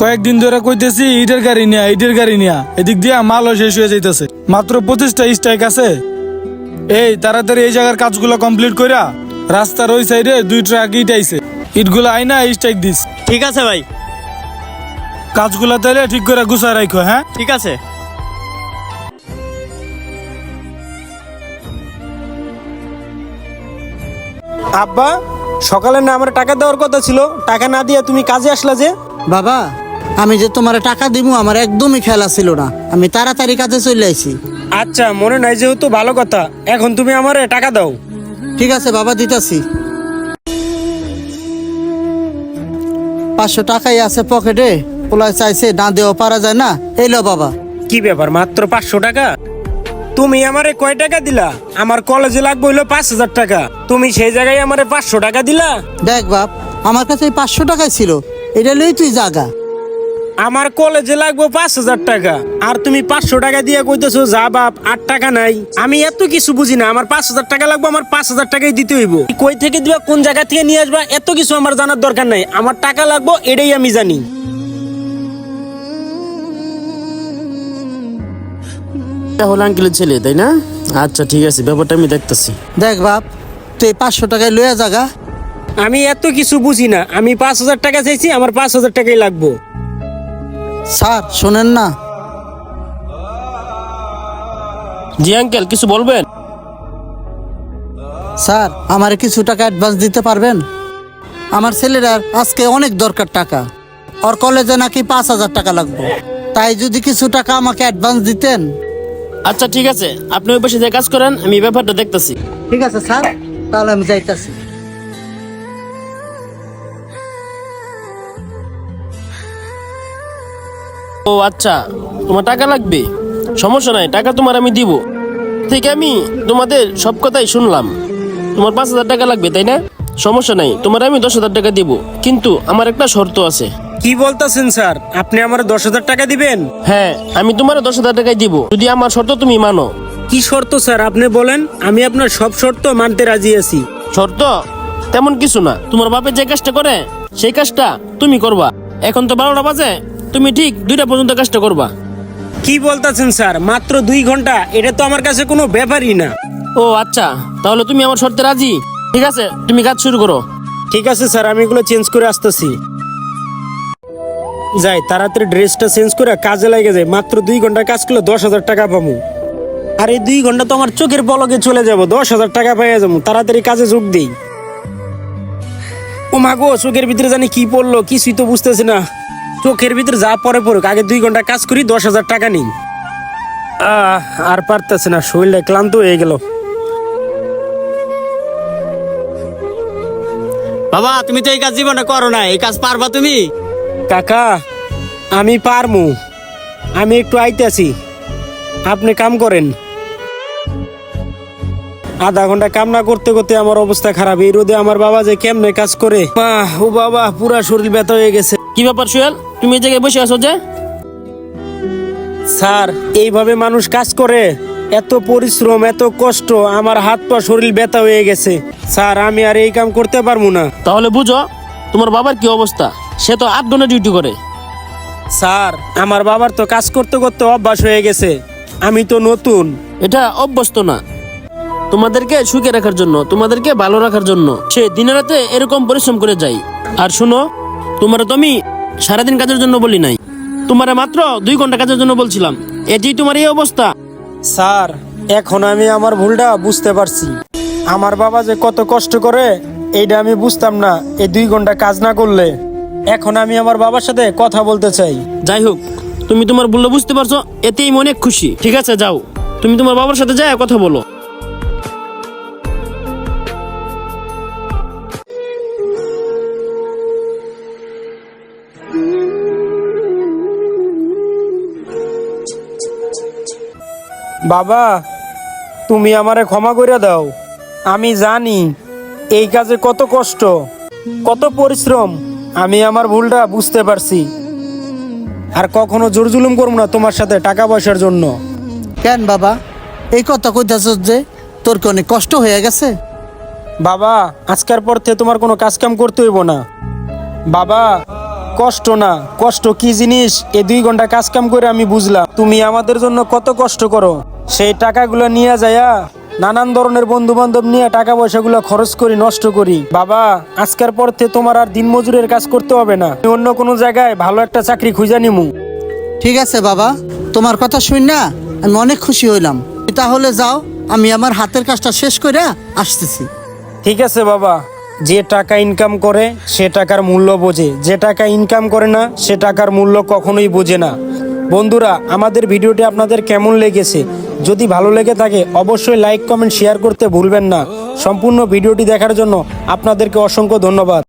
কয়েকদিন ধরে কইতেছি ইটের গাড়ি নিয়া ইটের গাড়ি নিয়া, এদিক দিয়া মালও শেষ হয়ে যাইতেছে। মাত্র 25টা স্ট্রাইক আছে। এই তাড়াতাড়ি এই জায়গার কাজগুলো কমপ্লিট কইরা রাস্তার ওই সাইডে 2 ট্রাক ইট আইছে, ইটগুলো আইনা স্ট্রাইক দিস। ঠিক আছে ভাই। কাজগুলো তাইলে ঠিক করে গুছায় রাখো। হ্যাঁ ঠিক আছে। আব্বা, সকালে না আমার টাকা দেওয়ার কথা ছিল, টাকা না দিয়ে তুমি কাজে আসলা যে? বাবা, আমি যে তোমার টাকা দিব আমার একদমই খেলা ছিল না, আমি তাড়াতাড়ি কাজে চলে আইছি। আচ্ছা, মনে নাই যেহেতু ভালো কথা। এখন তুমি আমারে টাকা দাও। ঠিক আছে বাবা, দিতাছি। 500 টাকাই আছে পকেটে, পোলায় চাইছে না দেওয়া পারা যায় না। এই লো বাবা। কি ব্যাপার, মাত্র 500 টাকা? তুমি আমারে কয় টাকা দিলা? আমার কলেজে লাগবে হইলো 5000 টাকা, তুমি সেই জায়গায় আমারে 500 টাকা দিলা? দেখ বাপ, আমার কাছে 500 টাকাই ছিল, এটা লই তুই জাগা। আমার কলেজে লাগবে 5000 টাকা, আর তুমি 500 টাকা দিয়ে কইতেছো যা বাপ 8 টাকা নাই। আমি এত কিছু বুঝি না, আমার 5000 টাকা লাগবে, আমার 5000 টাকাই দিতে হইব। কই থেকে দিবা, কোন জায়গা থেকে নিয়ে আসবা, এত কিছু আমার জানার দরকার নাই। আমার টাকা লাগবে, এটাই আমি জানি। হল আঙ্কেলের ছেলে, তাই না? আচ্ছা ঠিক আছে, ব্যাপারটা আমি দেখতেছি। দেখ বাপ, তুই 500 টাকায় লইয়া জাগা। আমি এত কিছু বুঝি না, আমি 5000 টাকা চাইছি, আমার 5000 টাকাই লাগবে। স্যার শোনেন না। জি আঙ্কেল, কিছু বলবেন? স্যার, আমারে কিছু টাকা অ্যাডভান্স দিতে পারবেন? আমার ছেলেটার আজকে অনেক দরকার টাকা, ওর কলেজে নাকি 5000 টাকা লাগবে, তাই যদি কিছু টাকা আমাকে অ্যাডভান্স দিতেন। আচ্ছা ঠিক আছে, আপনি ওই পাশে যে কাজ করেন, আমি ব্যাপারটা দেখতেছি। ঠিক আছে স্যার, তাহলে আমি যাইতাছি। ও আচ্ছা, তোমার টাকা লাগবে, সমস্যা নাই, টাকা তোমার আমি দিব। ঠিক, আমি তোমাদের সব কথাই শুনলাম। তোমার 5000 টাকা লাগবে, তাই না? সমস্যা নাই, তোমার আমি 10,000 টাকা দিব, কিন্তু আমার একটা শর্ত আছে। কি বলতেছেন স্যার, আপনি আমার 10,000 টাকা দিবেন? হ্যাঁ, আমি তোমার 10,000 টাকাই দিব, যদি আমার শর্ত তুমি মানো। কি শর্ত স্যার, আপনি বলেন। আমি আপনার সব শর্ত মানতে রাজি আছি। শর্ত তেমন কিছু না, তোমার বাপে যে কাজটা করে সেই কাজটা তুমি করবা। এখন তো 12টা বাজে, তুমি ঠিক 2টা পর্যন্ত কাজটা করবা। কি বলতেছেন স্যার, মাত্র 2 ঘন্টা? এটা তো আমার কাছে কোনো ব্যাপারই না। ও আচ্ছা, তাহলে তুমি আমার শর্তে রাজি? ঠিক আছে, তুমি কাজ শুরু করো। ঠিক আছে স্যার, আমি এগুলো চেঞ্জ করে আসতেছি। যাই তাড়াতাড়ি ড্রেসটা চেঞ্জ করে কাজে লাগে যায়। মাত্র 2 ঘন্টা কাজ করলে 10,000 টাকা পাবো। আর এই 2 ঘন্টা তো আমার চোখের পলকে চলে যাবো, 10,000 টাকা পাইয়া যাবো। তাড়াতাড়ি কাজে যোগ দিই। ও মা গো, চোখের ভিতরে জানি কি পড়লো, কিছুই তো বুঝতেছি না। চোখের ভিতরে যা পরে পড়ুক, আগে 2 ঘন্টা কাজ করি, 10,000 টাকা নেই। আর পারতেছে না, শরীরটা ক্লান্ত হয়ে গেল। বাবা, তুমি তো এই কাজ জীবনে করো না, এই কাজ পারবা তুমি? কাকা, আমি পারমু, আমি একটু আইতেছি, আপনি কাম করেন। আধা ঘন্টা কাম না করতে করতে আমার অবস্থা খারাপ। এই রোদে আমার বাবা যে কেমনে কাজ করে। ও বাবা, পুরা শরীর ব্যথা হয়ে গেছে। কি ব্যাপার সোহেল, তুমি এই জায়গায় বসে আছো যে? স্যার, এইভাবে মানুষ কাজ করে, এত পরিশ্রম, এত কষ্ট, আমার হাত পা শরীর ব্যথা হয়ে গেছে। স্যার, আমি আর এই কাম করতে পারবো না। তাহলে বুঝো তোমার বাবার কি অবস্থা, সে তো 8 ঘন্টা ডিউটি করে। স্যার, আমার বাবার তো কাজ করতে করতে অভ্যাস হয়ে গেছে, আমি তো নতুন। এটা অভ্যস্ত না, তোমাদেরকে সুখে রাখার জন্য, তোমাদেরকে ভালো রাখার জন্য সে দিনে রাতে এরকম পরিশ্রম করে যায়। আর শুনো, তোমার তো আমি সারাদিন কাজের জন্য বলি নাই, তোমারে মাত্র 2 ঘন্টা কাজের জন্য বলছিলাম, এটি তোমার এই অবস্থা। স্যার, এখন আমি আমার ভুলটা বুঝতে পারছি। আমার বাবা যে কত কষ্ট করে এইটা আমি বুঝতাম না এই 2 ঘন্টা কাজ না করলে। এখন আমি আমার বাবার সাথে কথা বলতে চাই। যাই হোক, তুমি তোমার ভুল বুঝতে পারছো, এতেই আমি অনেক খুশি। ঠিক আছে, যাও, তুমি তোমার বাবার সাথে যাও, কথা বলো। বাবা, তুমি আমারে ক্ষমা করে দাও। আমি জানি এই কাজে কত কষ্ট, কত পরিশ্রম। আমি আমার ভুলটা বুঝতে পারছি। আর কখনো জোর জুলুম করবো না তোমার সাথে টাকা পয়সার জন্য। কেন বাবা, এই কথা কইতাছ যে? তোর কি অনেক কষ্ট হয়ে গেছে? বাবা, আজকের পর থেকে তোমার কোনো কাজ কাম করতে হইব না। বাবা, কষ্ট না, কষ্ট কি জিনিস এই 2 ঘন্টা কাজ কাম করে আমি বুঝলাম। তুমি আমাদের জন্য কত কষ্ট করো। সেই টাকাগুলো নিয়ে যায়া নানান ধরনের বন্ধু বান্ধব নিয়ে টাকা পয়সাগুলো খরচ করি, নষ্ট করি। বাবা, আজকের পর থেকে তোমার আর দিনমজুরের কাজ করতে হবে না। আমি অন্য কোনো জায়গায় ভালো একটা চাকরি খুঁজে নিমু। ঠিক আছে বাবা, তোমার কথা শুন না আমি অনেক খুশি হইলাম। তাহলে যাও, আমি আমার হাতের কাজটা শেষ করে আসতেছি। ঠিক আছে বাবা, যে টাকা ইনকাম করে সে টাকার মূল্য বোঝে, যে টাকা ইনকাম করে না সে টাকার মূল্য কখনোই বোঝে না। বন্ধুরা, আমাদের ভিডিওটি আপনাদের কেমন লেগেছে? যদি ভালো লেগে থাকে অবশ্যই লাইক কমেন্ট শেয়ার করতে ভুলবেন না। সম্পূর্ণ ভিডিওটি দেখার জন্য আপনাদেরকে অসংখ্য ধন্যবাদ।